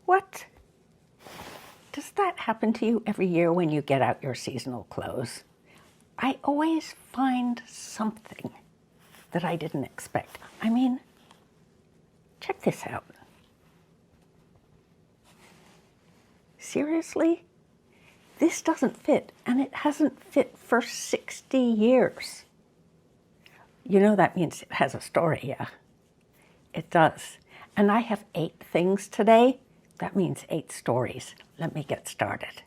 What? Does that happen to you every year when you get out your seasonal clothes? I always find something that I didn't expect. I mean, check this out. Seriously? This doesn't fit, and it hasn't fit for 60 years. You know that means it has a story, yeah? It does. And I have 8 things today. That means 8 stories. Let me get started.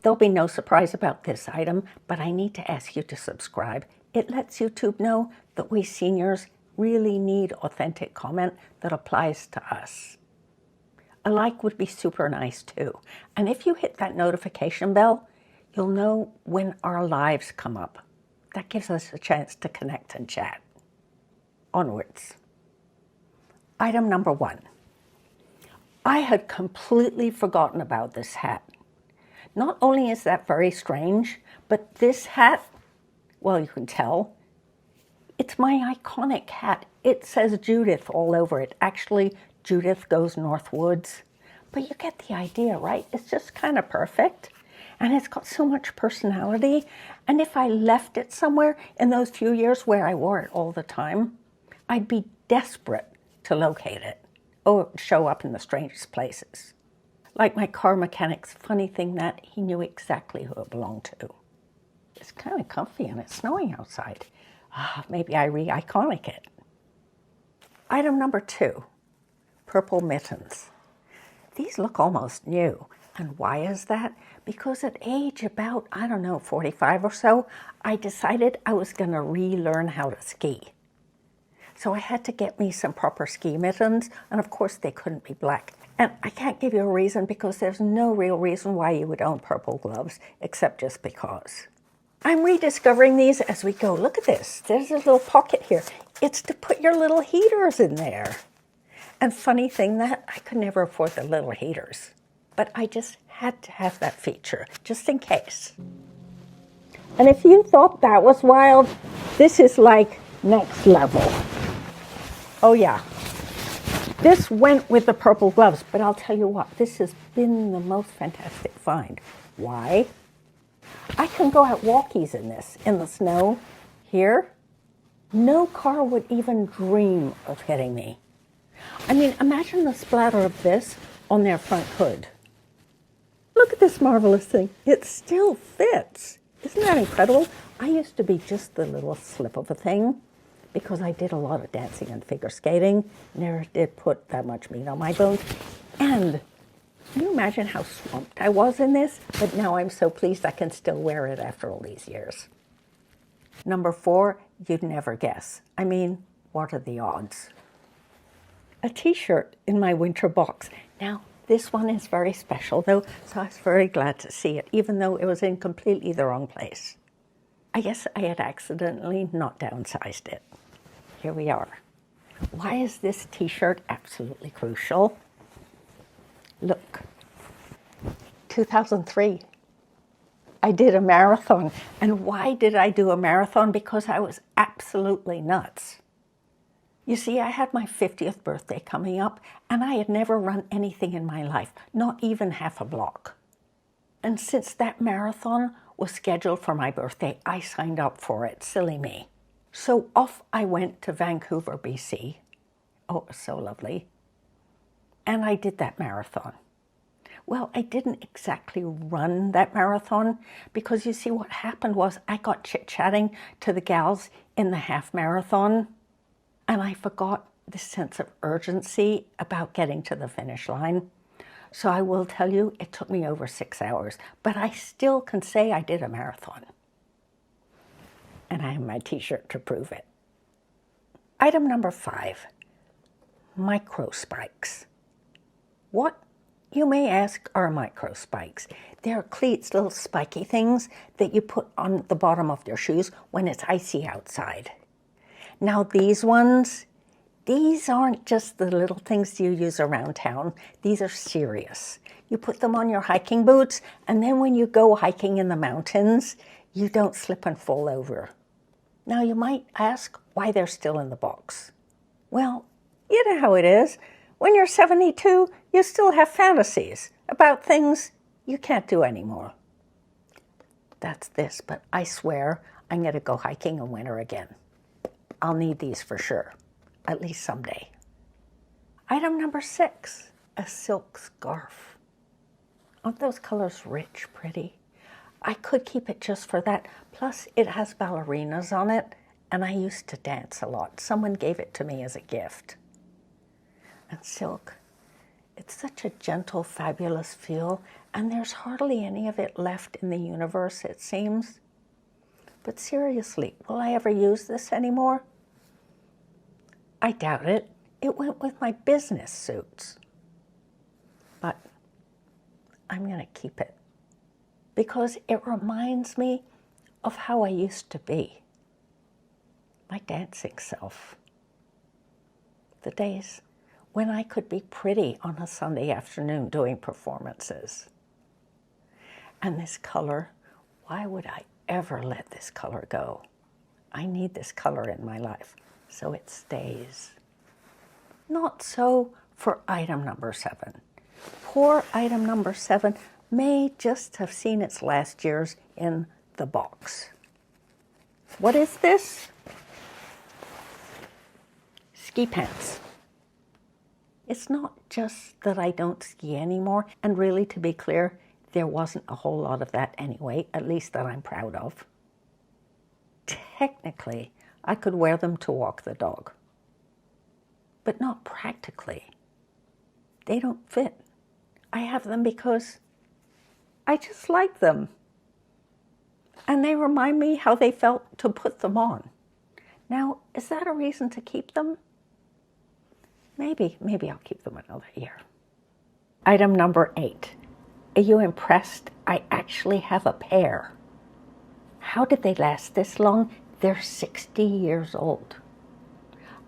There'll be no surprise about this item, but I need to ask you to subscribe. It lets YouTube know that we seniors really need authentic comment that applies to us. A like would be super nice too. And if you hit that notification bell, you'll know when our lives come up. That gives us a chance to connect and chat. Onwards. Item number 1. I had completely forgotten about this hat. Not only is that very strange, but this hat, well, you can tell, it's my iconic hat. It says Judith all over it. Actually, Judith goes northwards. But you get the idea, right? It's just kind of perfect. And it's got so much personality. And if I left it somewhere in those few years where I wore it all the time, I'd be desperate to locate it. Oh, it would show up in the strangest places. Like my car mechanic's funny thing that he knew exactly who it belonged to. It's kind of comfy and it's snowing outside. Maybe I re-iconic it. Item number 2, purple mittens. These look almost new. And why is that? Because at age about, 45 or so, I decided I was going to relearn how to ski. So I had to get me some proper ski mittens, and of course they couldn't be black. And I can't give you a reason because there's no real reason why you would own purple gloves, except just because. I'm rediscovering these as we go. Look at this. There's a little pocket here. It's to put your little heaters in there. And funny thing that I could never afford the little heaters, but I just had to have that feature, just in case. And if you thought that was wild, this is like next level. Oh yeah. This went with the purple gloves, but I'll tell you what, this has been the most fantastic find. Why? I can go out walkies in this, in the snow, here. No car would even dream of hitting me. I mean, imagine the splatter of this on their front hood. Look at this marvelous thing. It still fits. Isn't that incredible? I used to be just the little slip of a thing because I did a lot of dancing and figure skating. Never did put that much meat on my bones. And can you imagine how swamped I was in this? But now I'm so pleased I can still wear it after all these years. Number 4, you'd never guess. I mean, what are the odds? A t-shirt in my winter box. Now, this one is very special though, so I was very glad to see it, even though it was in completely the wrong place. I guess I had accidentally not downsized it. Here we are. Why is this t-shirt absolutely crucial? Look, 2003, I did a marathon. And why did I do a marathon? Because I was absolutely nuts. You see, I had my 50th birthday coming up, and I had never run anything in my life, not even half a block. And since that marathon was scheduled for my birthday, I signed up for it. Silly me. So off I went to Vancouver, BC. Oh, it was so lovely. And I did that marathon. Well, I didn't exactly run that marathon because you see what happened was I got chit-chatting to the gals in the half marathon and I forgot the sense of urgency about getting to the finish line. So I will tell you, it took me over 6 hours, but I still can say I did a marathon. And I have my t-shirt to prove it. Item number 5, micro spikes. What, you may ask, are micro spikes? They're cleats, little spiky things that you put on the bottom of your shoes when it's icy outside. Now these ones, these aren't just the little things you use around town. These are serious. You put them on your hiking boots, and then when you go hiking in the mountains, you don't slip and fall over. Now you might ask why they're still in the box. Well, you know how it is. When you're 72, you still have fantasies about things you can't do anymore. That's this, but I swear I'm going to go hiking in winter again. I'll need these for sure, at least someday. Item number 6, a silk scarf. Aren't those colors rich, pretty? I could keep it just for that. Plus, it has ballerinas on it, and I used to dance a lot. Someone gave it to me as a gift. And silk, it's such a gentle, fabulous feel, and there's hardly any of it left in the universe, it seems. But seriously, will I ever use this anymore? I doubt it. It went with my business suits. But I'm going to keep it because it reminds me of how I used to be. My dancing self. The days when I could be pretty on a Sunday afternoon doing performances. And this color, why would I ever let this color go? I need this color in my life, so it stays. Not so for item number 7. Poor item number 7 may just have seen its last years in the box. What is this? Ski pants. It's not just that I don't ski anymore, and really, to be clear, there wasn't a whole lot of that anyway, at least that I'm proud of. Technically, I could wear them to walk the dog, but not practically. They don't fit. I have them because I just like them. And they remind me how they felt to put them on. Now, is that a reason to keep them? Maybe I'll keep them another year. Item number 8. Are you impressed? I actually have a pair. How did they last this long? They're 60 years old.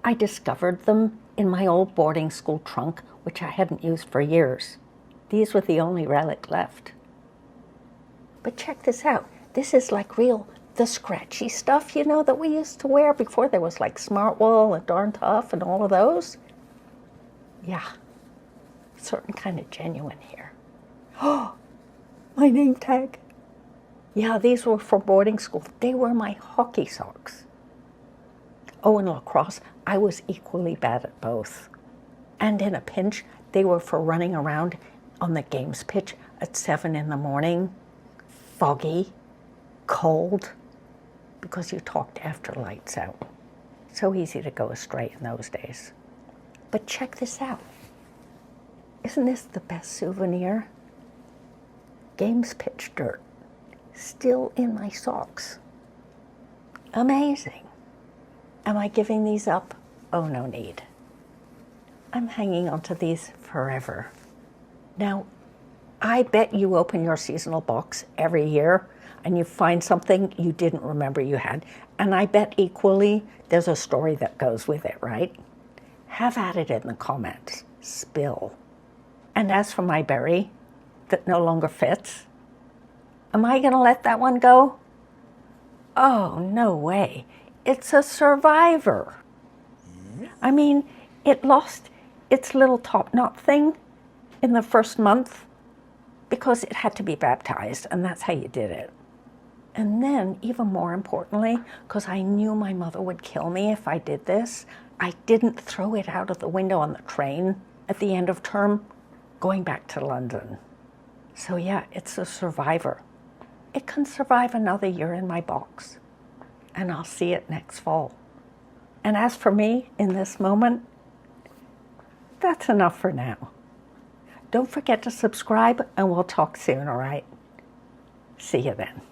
I discovered them in my old boarding school trunk, which I hadn't used for years. These were the only relic left. But check this out. This is like the scratchy stuff, you know, that we used to wear before there was like Smart Wool and Darn Tough and all of those. Yeah, certain kind of genuine here. Oh, my name tag. Yeah, these were for boarding school. They were my hockey socks. Oh, and lacrosse, I was equally bad at both. And in a pinch, they were for running around on the games pitch at 7 in the morning, foggy, cold, because you talked after lights out. So easy to go astray in those days. But check this out. Isn't this the best souvenir? Games pitch dirt, still in my socks. Amazing. Am I giving these up? Oh, no need. I'm hanging on to these forever. Now, I bet you open your seasonal box every year and you find something you didn't remember you had. And I bet equally there's a story that goes with it, right? Have at it in the comments. Spill. And as for my berry that no longer fits, am I going to let that one go? Oh, no way. It's a survivor. I mean, it lost its little top knot thing in the first month because it had to be baptized, and that's how you did it. And then, even more importantly, because I knew my mother would kill me if I did this, I didn't throw it out of the window on the train at the end of term going back to London. So yeah, it's a survivor. It can survive another year in my box, and I'll see it next fall. And as for me, in this moment, that's enough for now. Don't forget to subscribe, and we'll talk soon, all right? See you then.